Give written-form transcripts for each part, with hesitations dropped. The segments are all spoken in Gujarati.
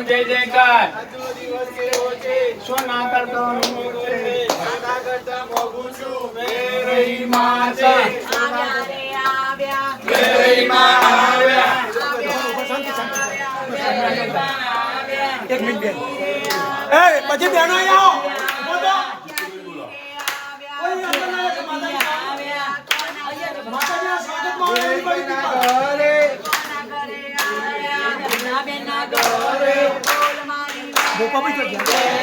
જય જયકાર સોના કરતા મોગું છું મેરી માં છે મેરી માં આવ્યા એક મિનિટ બેન એ પછી બેનો આવો બોપા ભાઈ તો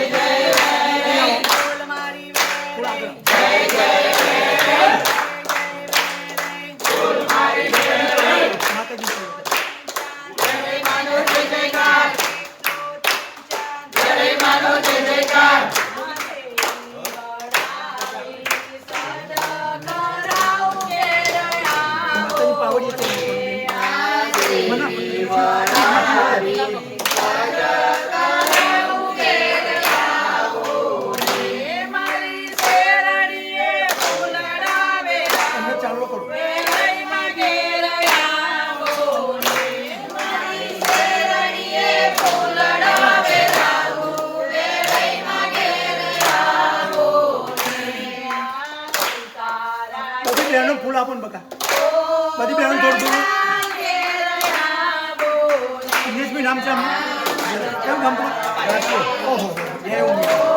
ફૂલ આપો ને બકા બધી બહેનો થોડું ઇંગ્લિશ નામ છે કેવું નામ ઓહો એવું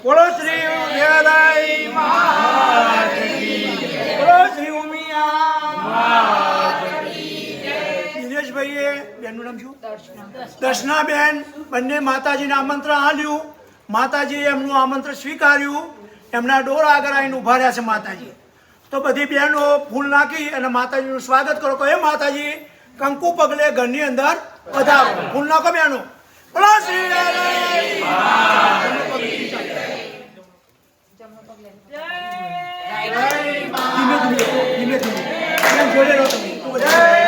બોલો શ્રી વેદાઈ માત કી બોલો શ્રી ઉમિયા દિનેશભાઈએ બેનનું નામ શું દર્શનાબેન બંને માતાજીને આમંત્રણ આપ્યું માતાજીએ એમનું આમંત્રણ સ્વીકાર્યું એમના ડોર આગળ આવીને ઉભા રહ્યા છે માતાજી તો બધી બહેનો ફૂલ નાખી અને માતાજીનું સ્વાગત કરો કે માતાજી કંકુ પગલે ઘરની અંદર વધારો ફૂલ નાખો બહેનો બોલો શ્રી વેદાઈ ધીમે ધીમે જોડે રહો તમે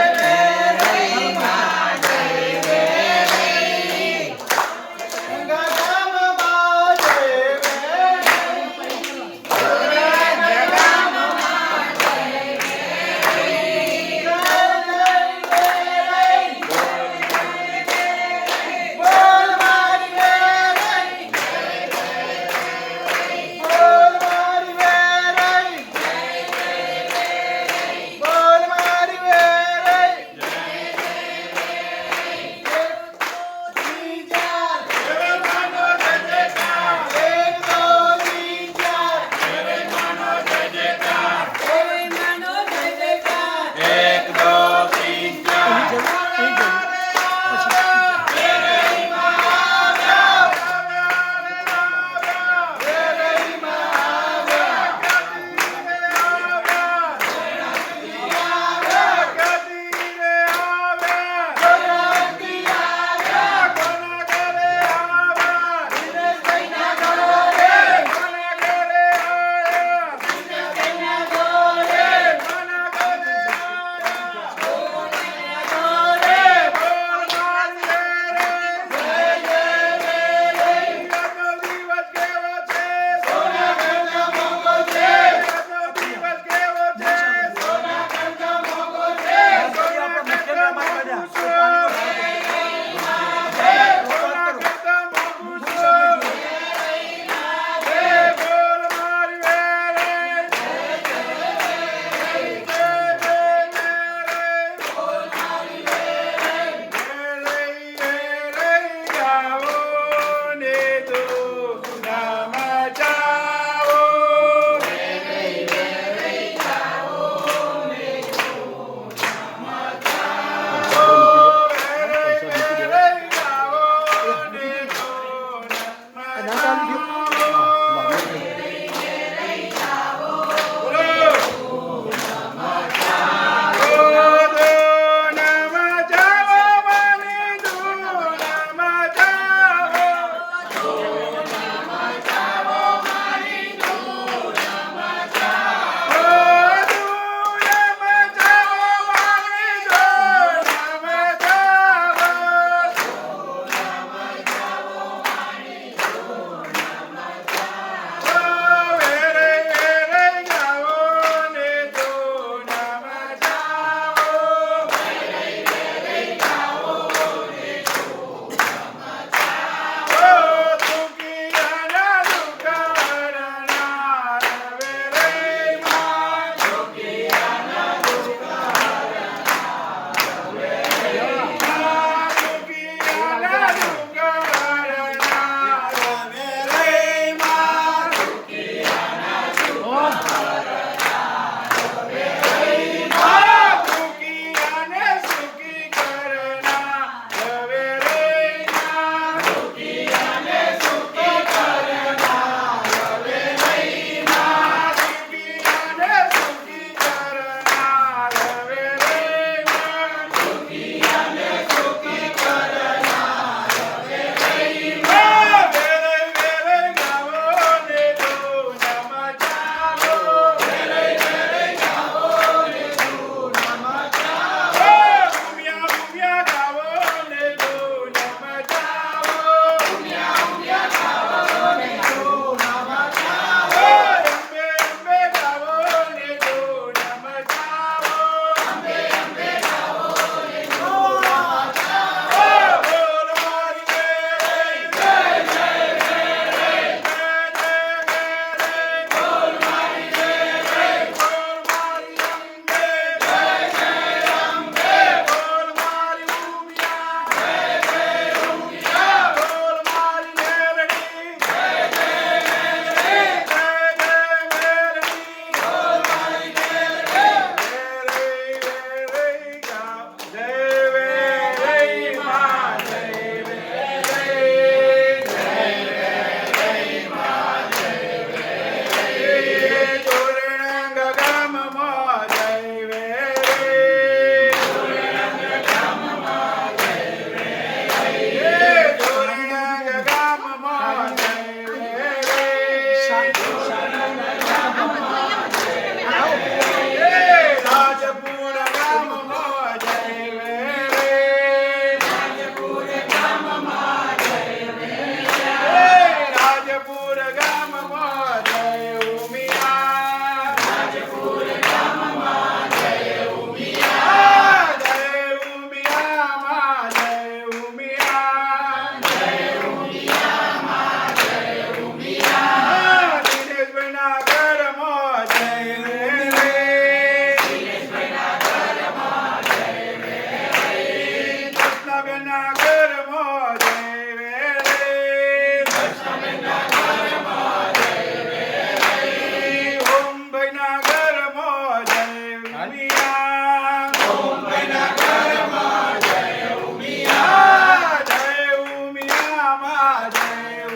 ઉમિયા મુંબઈના ઘરમાં જય ઉમિયા જય ઉમિયા માં જય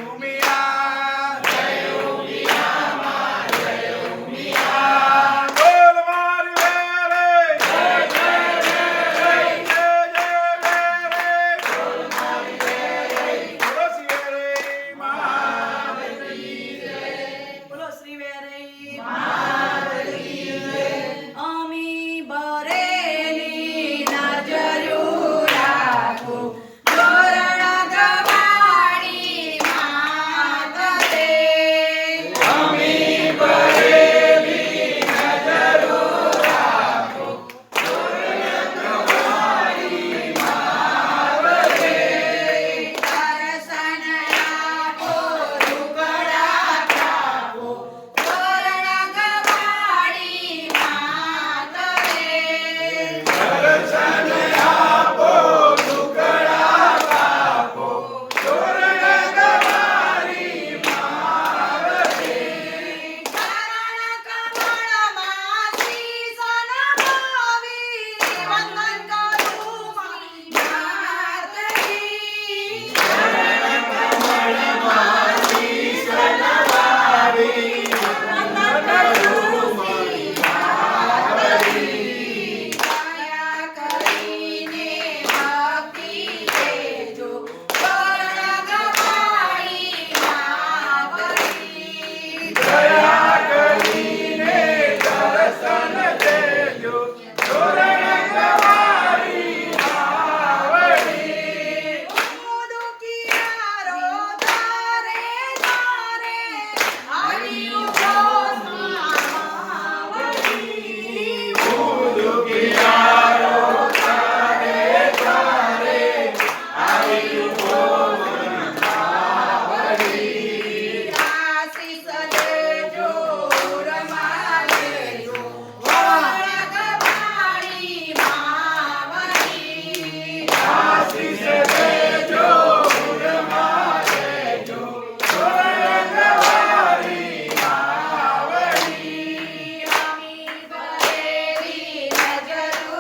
ઉમિયા જય ઉમિયા માં જય ઉમિયા બોલ મારી વેરે જય જય જય જય બોલ મારી વેરે બોલો શ્રી વેરે માતની જય બોલો શ્રી વેરઈ માતની જય. અમી બરેલી નજરું રાખો, ધોરણ ગવાડી માત દે. અમી બરેલી નજરો રાખો દર્શન આપો, ઢુકડા કાપો, ધોરણ ગવાડી માત દે. દર્શન આપો ટુકડા કાપો તોરણ ગવારી માવતી ચરણ કમળમાં શીશ નમાવી, વંદન કરું મારી માતની. દયા કરીને ભક્તિ દેજો, ધોરણ ગવાડી માવતી. દયા કરીને દર્શન દેજો તોરણ ગવારી માવતી દુખિયારો તારે તારે આવી ઉભો માવતી. દુખિયારો તારે તારે આવી ઉભો આશીષ દેજો, રમા દેજો, ધોરણ ગવાડી માવતી. આશીષ દેજો ઉરમાં દેજો તોરણ ગવારી માવતી અમી બરેલી નજરું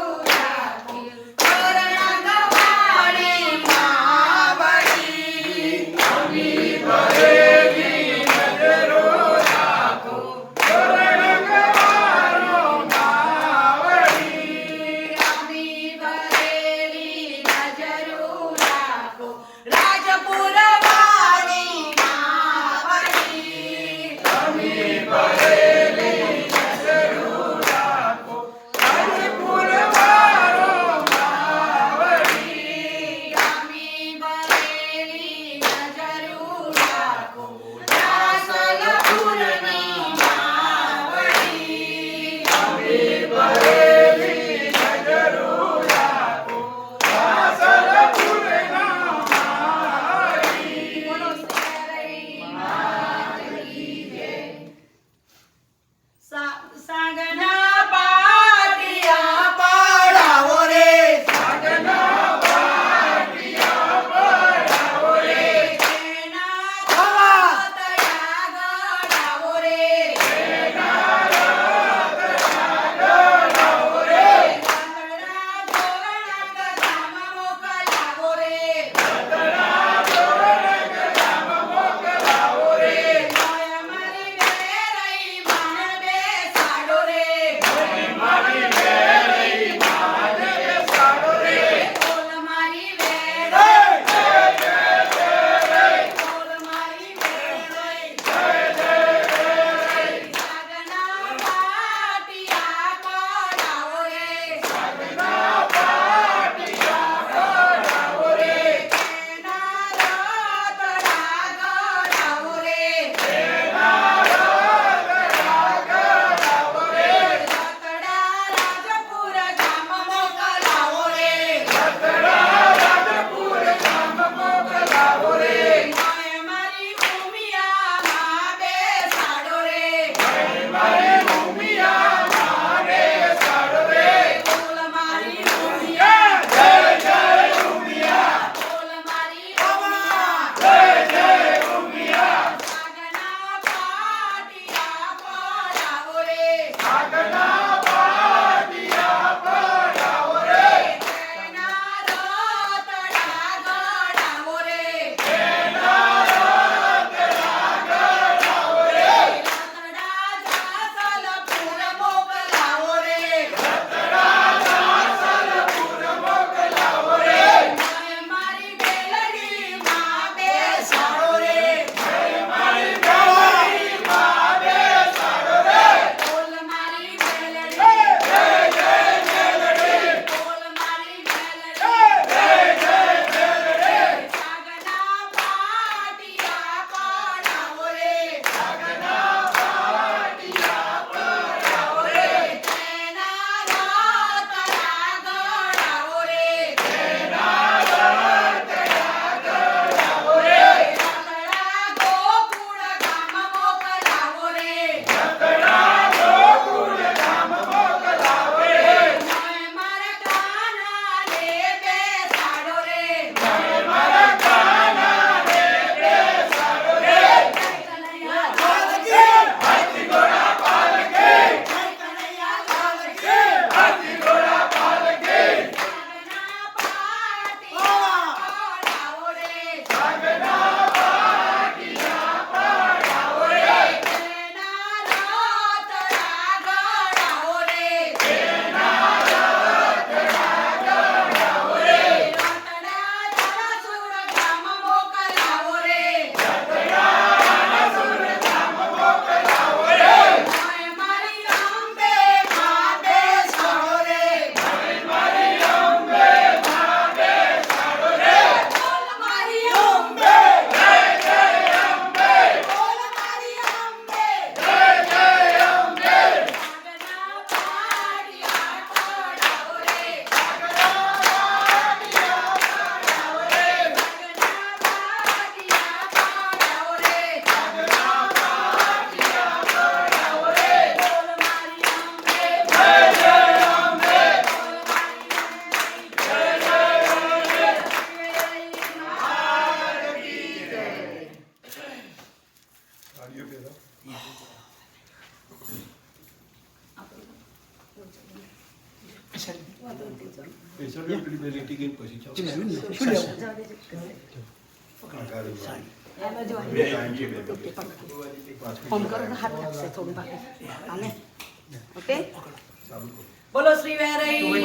બોલો શ્રી વેરઈ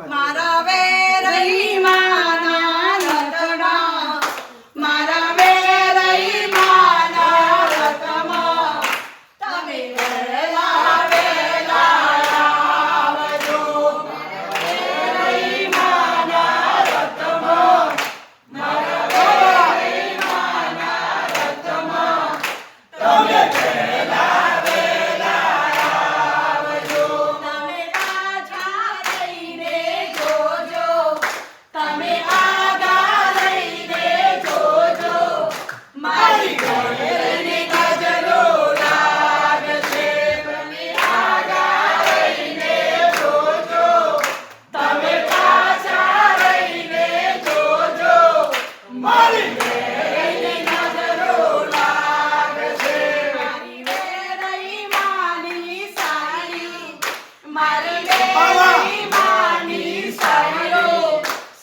મારા વેરઈ માના રતડા મારા વેરઈ માના રતમાં તમે વેલા વેલા આવજો વેરઈ માના રતમાં મારા વેરઈ માના રતમાં તમે વેલા વેલા આવજો તમે પાછા રહીને જોજો તમે આગા રહીને જોજો મારી ઘરની નજરો લાગશે તમે આગા રહીને જોજો તમે પાછા રહીને જોજો મારી ઘરની નજરો લાગશે મારી વેરઈ માની સાડી મારી વેરઈ માની સાડીઓ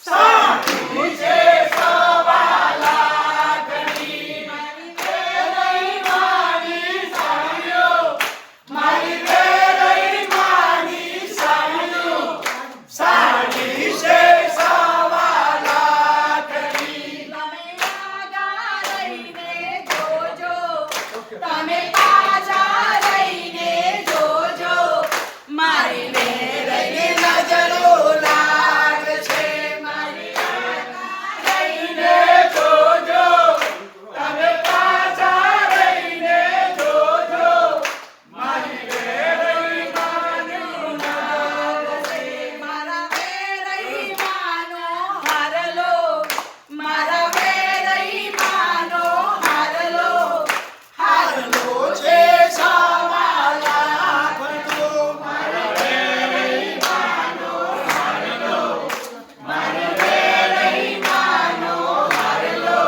સાચું છે સવા લાખની મારી વેરઈ માની સાડીઓ મારી વેરઈ માની સાડીઓ સાડી છે સવા લાખની તમે આગા રહીને જોજો તમે પાછા રહીને જોજો મારી વેરઈ નજરો લાગશે મારી આગા રહીને જોજો તમે પાછા રહીને જોજો મારી વેરઈ માનું લાગશે મારા વેરઈ માનો હારલો મારા વેરઈ માનો હારલો હારલો છે સવા લાખનો મારા વેરઈ માનો હારલો મારા વેરઈ માનો હારલો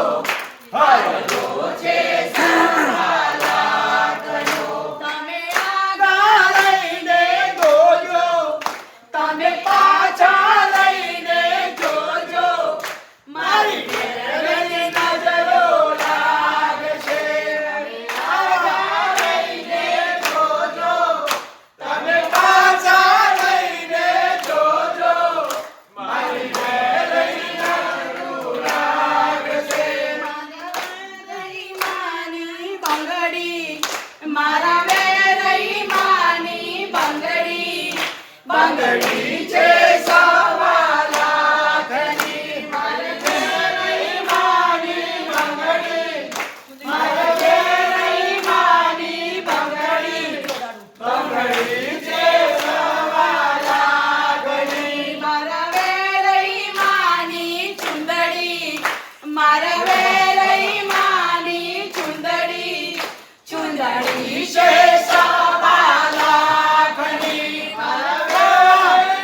હારલો છે સવા લાખનો તમે આગા રહીને જોજો તમે પાછા રહીને જોજો મારી વેરઈ નજરો લાગશે તમે આગા રહીને જોજો તમે પાછા રહીને જોજો મારી વેરઈ નજરો લાગશે મારા વેરઈ માની બંગડી બંગડી છે સવા લાખની મારી વેરઈ માની બંગડી મારા વેરઈ માની બંગડી બંગડી છે સવા લાખની મારા વેરઈ માની ચુંદડી મારા વેરઈ માની ચુંદડી ચુંદડી છે સવા લાખની મારા વેરઈ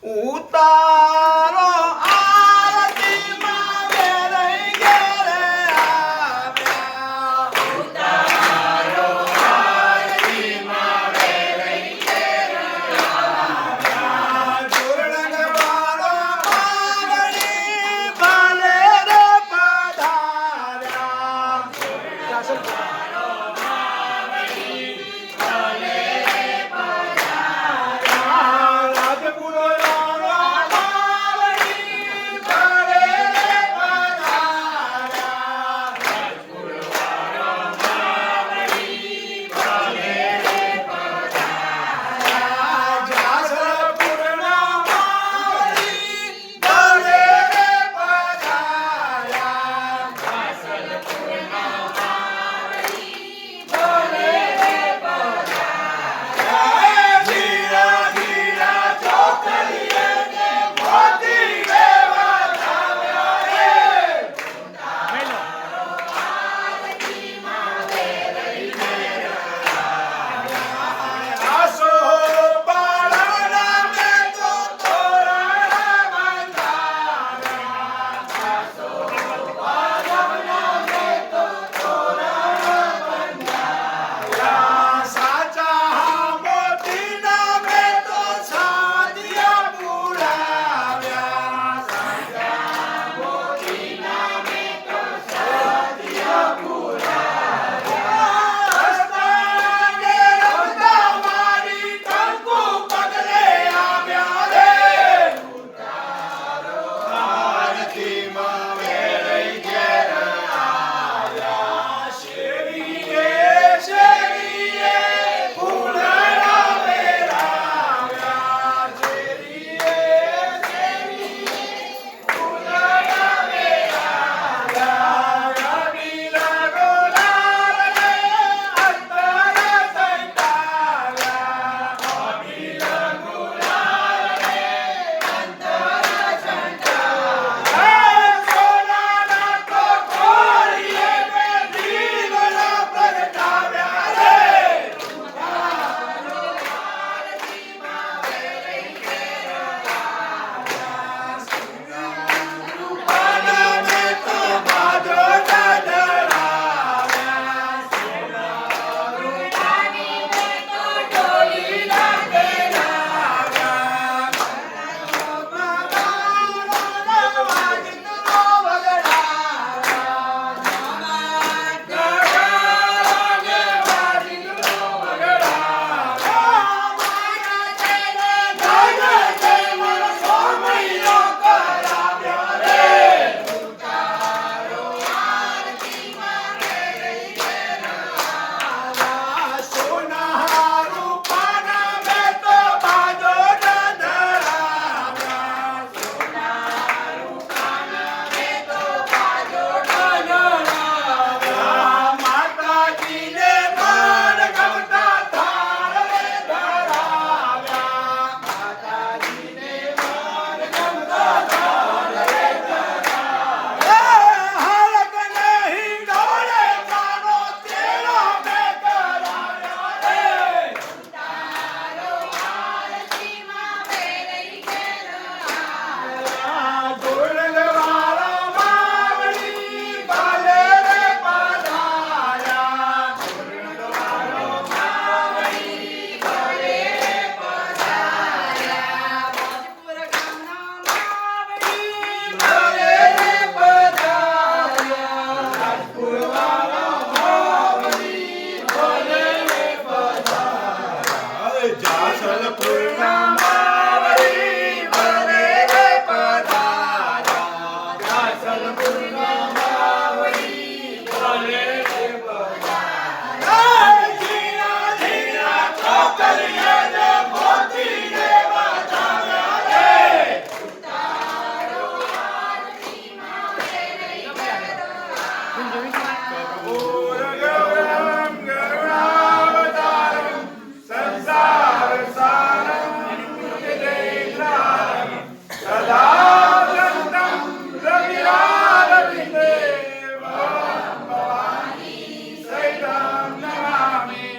ઉતારો આરતીમાં વેરાઈ ઘેરે આવ્યા. ઉતારો આરતીમાં વેરાઈ ઘેરે આવ્યા. જોરણવાળો માવડી ભાલે રે પધાર્યા. રાજપુરો ભવાની સૈતમ નમામિ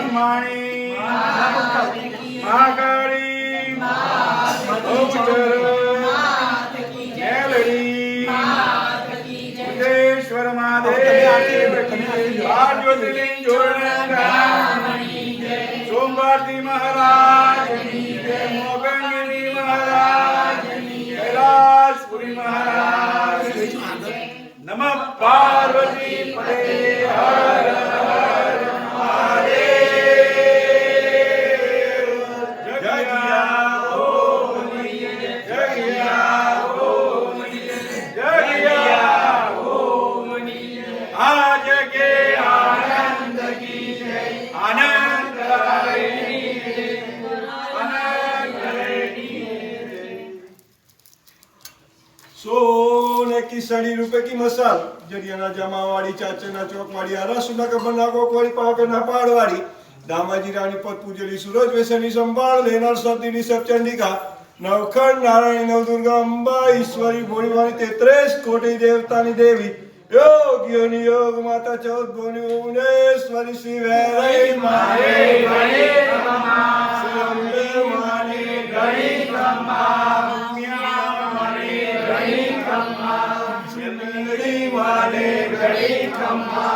ब्रह्मणी महाकाली ओमचर मेलड़ी सिद्धेश्वर महादेव आठ ज्योतिर्लिंग जोड़ने सोमवार महाराज मोगंगिनी महाराज कैलाशपुरी महाराज नमः पार्वती पते हर हर महादेव जगिया ओम जगिया ओम जगिया ओम आज के आनंद की आनंद सोने की सड़ी रुपए की मसाल जड़ियाना जमावाड़ी चाचना चौक वाली आरा सुना का बना को कोई पाव के ना पाड़ वाली दामाजी रानी पद पूजली सूरज वेसनी संभाल लेनार सतीनी सब चंडिका नवखंड नारायणी नव दुर्गा अंबा ईश्वरी भोळीवाणी 33 कोटि देवतानी देवी योगियोनी योग माता चौथ भुवनी भुवनेश्वरी श्री वैरई मारे गणे ब्रह्मा श्री अम्बे माने गणे ब्रह्मा माने गणे ब्रह्मा श्री माने गणे ब्रह्मा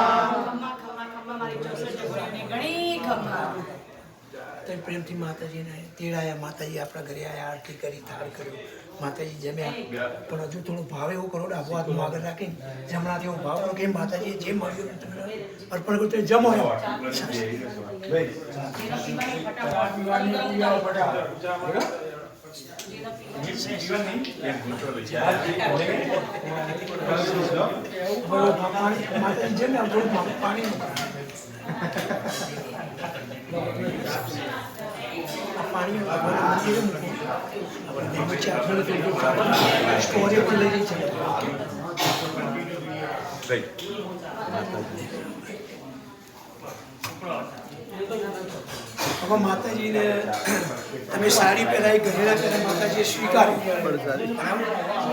પ્રેમથી માતાજીને તેડાયા માતાજી આપણા ઘરે આવ્યા આરતી કરી થાળ કર્યો માતાજી જમ્યા પણ હજુ થોડું ભાવ એવું કરો ડાબો હાથમાં આગળ રાખીને જમણાથી એવું ભાવ કરો કે માતાજીએ જે મળ્યું તમને અર્પણ કર્યું તે જમો એમ માતાજી જમ્યા થોડું પાણી પાણી સ્ટોરેજ લઈ જઈ છે હવે માતાજીને તમે સાડી પહેરાવી ગઢેડા પહેરાવી માતાજીએ સ્વીકાર્યું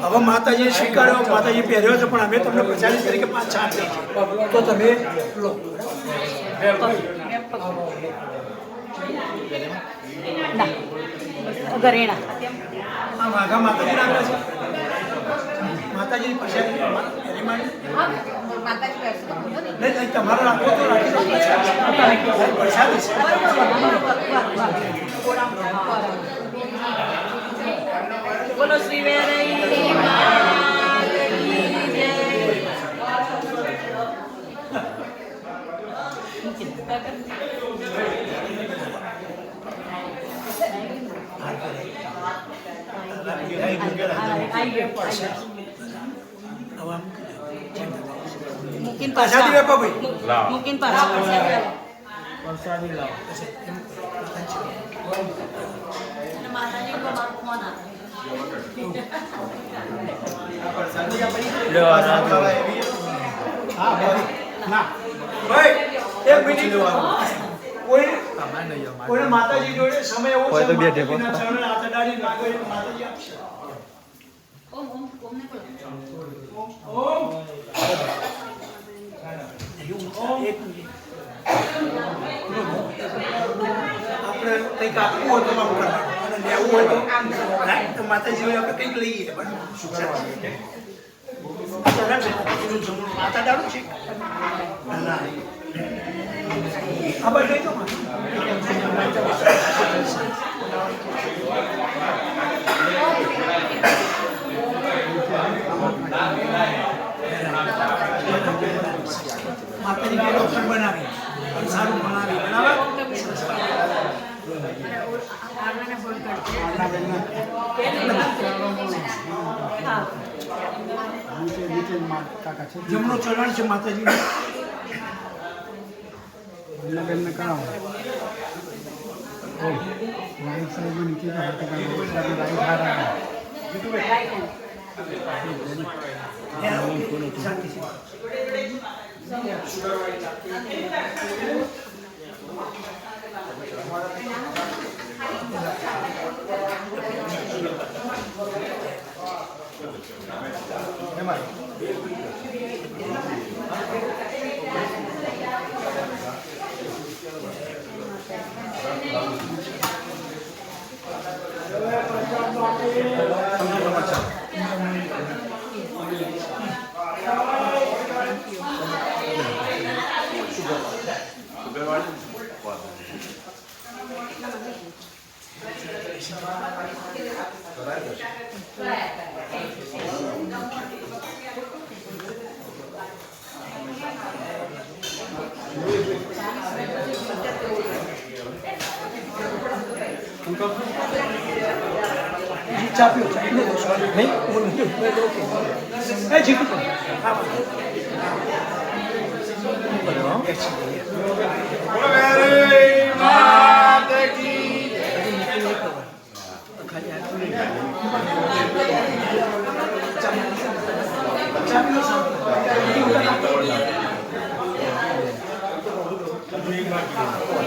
હવે માતાજીએ સ્વીકાર્યો માતાજી પહેર્યો છે પણ અમે તમને પ્રચારિત તરીકે 5 છાપ દઈએ તો તમે લો ગરેણા આ વાઘા માતાજી રાખે છે માતાજીની પ્રસાદી નહીં તમારો રાખો તો રાખી દો પ્રસાદી છે બોલો શ્રી વેરઈ mungkin પ્રસાદી વેપો ભાઈ mungkin પ્રસાદી લાવો હા ભાઈ એક મિનિટ કોઈ માતાજી જોડે સમય એવો છે માતાજીના ચરણે હાથ અડાડી લાગો એ માતાજી આપશે ઓમ એક મિનિટ આપણે કંઈક આપવું હોય તો આમ કરવાનું અને લેવું હોય તો માતાજી હોય આપણે કંઈક લઈએ માતા દાડું છે આ બધું તો માતાજી ડોક્ટર બનાવી સારું બનાવી બરાબર જમણો ચરણ છે માતાજી બેનને કરાવો રાઈટ સાઈડ में नीचे का हाथ का राइट आ रहा है मेरी मात की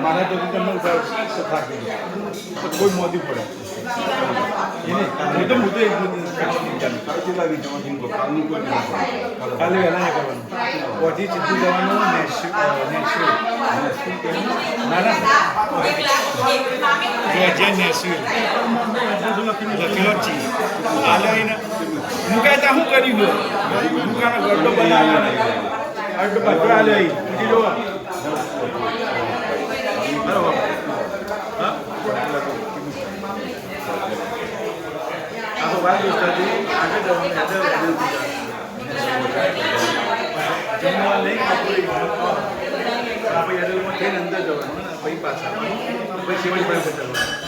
મારા તો તમને થાકી કોઈ મોદી પડે તો મુદ્દે કાલે વહેલા કરવાનું પછી સીધું જવાનું લખેલો જ હું કહેતા શું કરી ગયો દુકાનો ગડ્ડો બનાવ્યો અડ્ડો બધો હાલે પછી જો જમવા લઈ આપણે યાદવમાં થઈને અંદર જવાનું પછી પાછા પછી શિવાજી પાસે જવાનું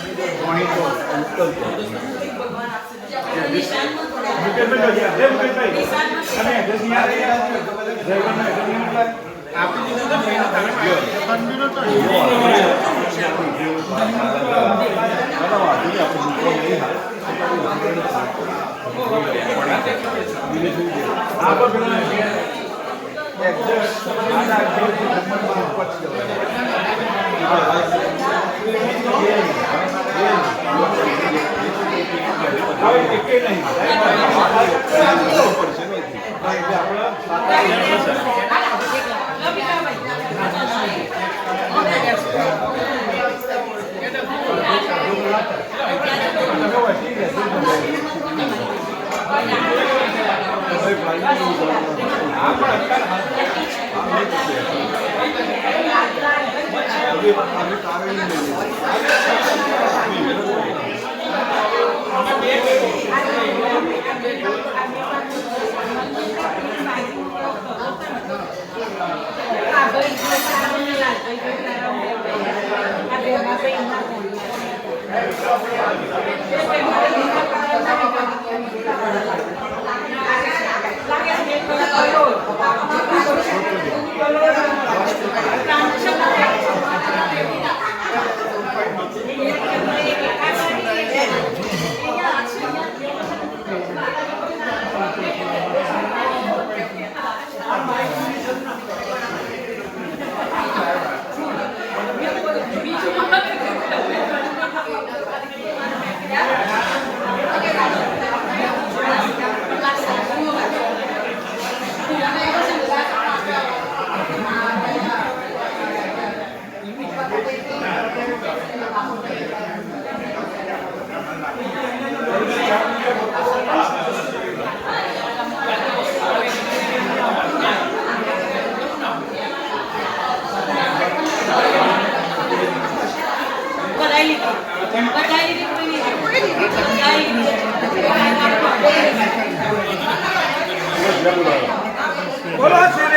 બોલો શ્રી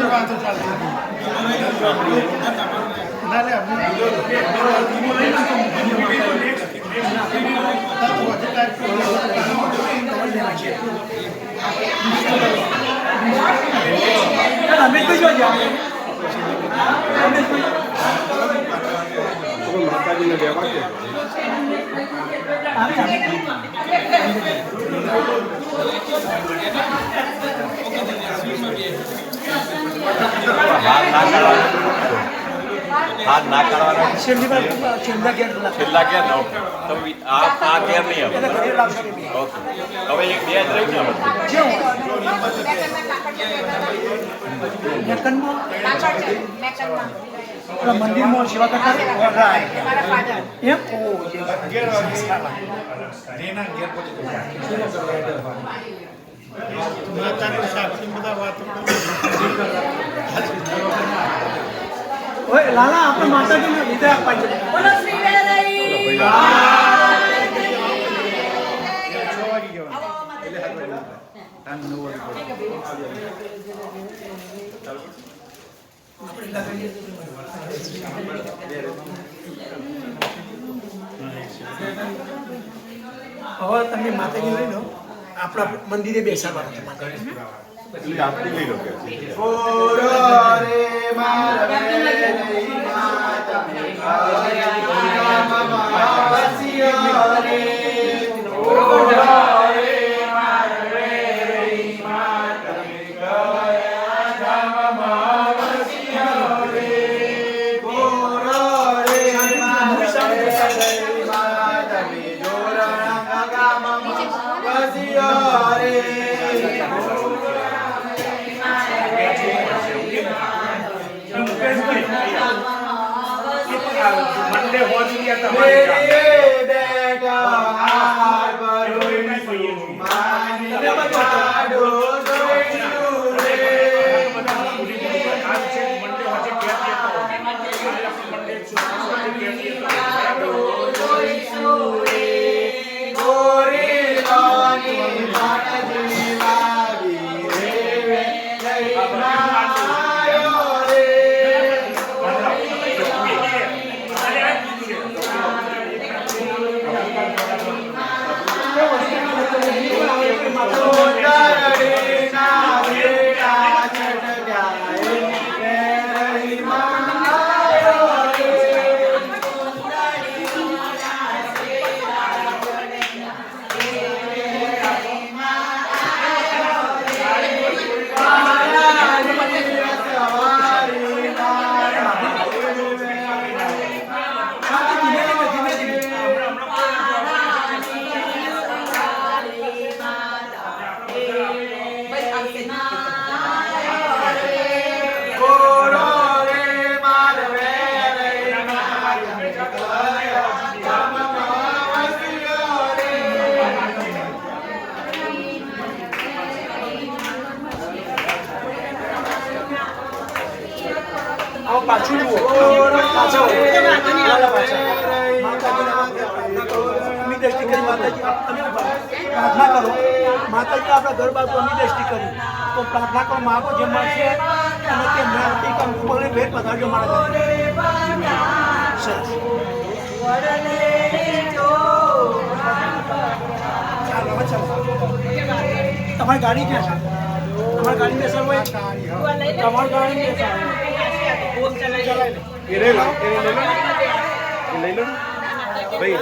વાતો ચાલતી જો જાય માતાજીને લેવા કે હાથ ના કાઢવાના છેલ્લી વાર છેલ્લા ગેર છેલ્લા ક્યાં નો તો આ ક્યાં નહીં આવે ઘરે લાવશે ઓકે હવે એક બે જ રહી ને મેકનમાં પેલા મંદિરમાં સેવા કરતા એમ ઓ ઓય લાલા આપણે માતાજીને લીધે આપવા છે બોલો શ્રી વેરઈ હવે તમે માતાજી લઈ લો આપણા મંદિરે બેસાડવા એટલે આપણી લઈ લો કે મંડે હોજી ગયા તમારી પાછું જુઓ પાછળ અમી દ્રષ્ટિ કરી માતાજી તમે પ્રાર્થના કરો માતાજી આપણા ઘર બાજુ અમી દ્રષ્ટિ કરી તો પ્રાર્થના કરો માગો જે મળશે અને તે મેળવી કંકુને ભેટ પધારજો મારા ઘરે સરસ તમારી ગાડી ક્યાં છે તમારી ગાડી બેસાડ હોય તમારી ગાડી બેસાડ એ લઈ લો ભાઈ